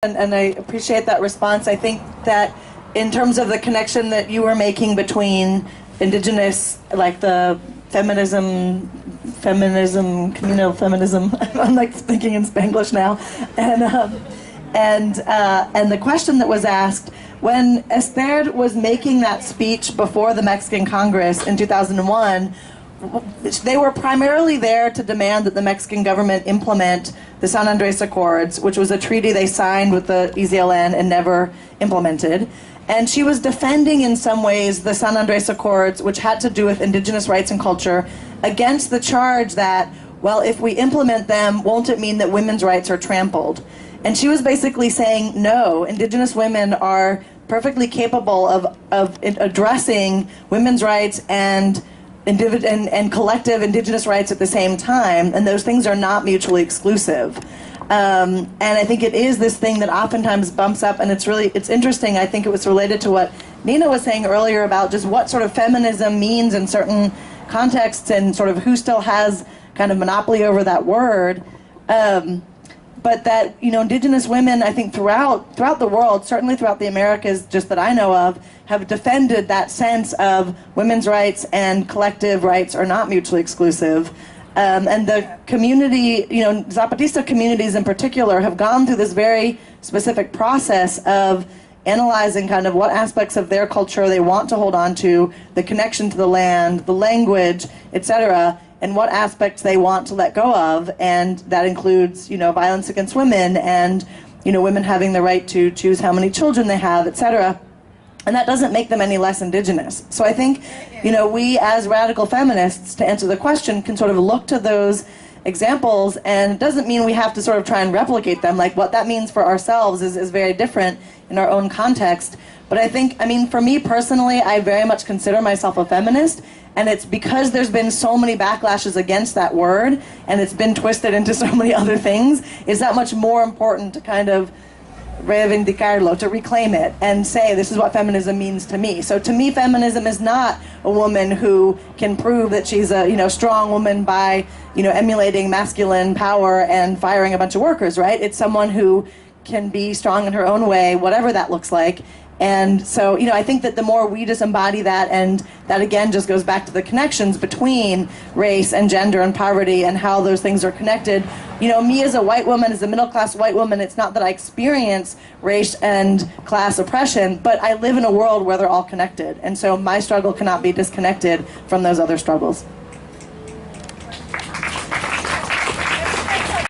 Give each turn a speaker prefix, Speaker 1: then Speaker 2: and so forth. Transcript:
Speaker 1: And I appreciate that response. I think that in terms of the connection that you were making between indigenous, like the feminism, communal feminism, I'm like thinking in Spanglish now, and the question that was asked, when Esther was making that speech before the Mexican Congress in 2001, they were primarily there to demand that the Mexican government implement the San Andres Accords, which was a treaty they signed with the EZLN and never implemented. And she was defending in some ways the San Andres Accords, which had to do with indigenous rights and culture, against the charge that, well, if we implement them, won't it mean that women's rights are trampled? And she was basically saying, no, indigenous women are perfectly capable of addressing women's rights and collective indigenous rights at the same time, and those things are not mutually exclusive. And I think it is this thing that oftentimes bumps up, and it's interesting. I think it was related to what Nina was saying earlier about just what sort of feminism means in certain contexts and sort of who still has kind of monopoly over that word. But that, you know, indigenous women, I think throughout the world, certainly throughout the Americas, just that I know of, have defended that sense of women's rights and collective rights are not mutually exclusive. And the community, you know, Zapatista communities in particular have gone through this very specific process of analyzing kind of what aspects of their culture they want to hold on to, the connection to the land, the language, etc., and what aspects they want to let go of, and that includes, you know, violence against women and, you know, women having the right to choose how many children they have, etc. And that doesn't make them any less indigenous. So I think, you know, we as radical feminists, to answer the question, can sort of look to those examples, and it doesn't mean we have to sort of try and replicate them. Like, what that means for ourselves is very different in our own context. But I think, I mean, for me personally, I very much consider myself a feminist, and it's because there's been so many backlashes against that word, and it's been twisted into so many other things, is that much more important to kind of reivindicarlo, to reclaim it and say, this is what feminism means to me. So to me, feminism is not a woman who can prove that she's a, you know, strong woman by, you know, emulating masculine power and firing a bunch of workers, right? It's someone who can be strong in her own way, whatever that looks like. And so, you know, I think that the more we just embody that, and that again just goes back to the connections between race and gender and poverty and how those things are connected. You know, me as a white woman, as a middle-class white woman, it's not that I experience race and class oppression, but I live in a world where they're all connected. And so my struggle cannot be disconnected from those other struggles.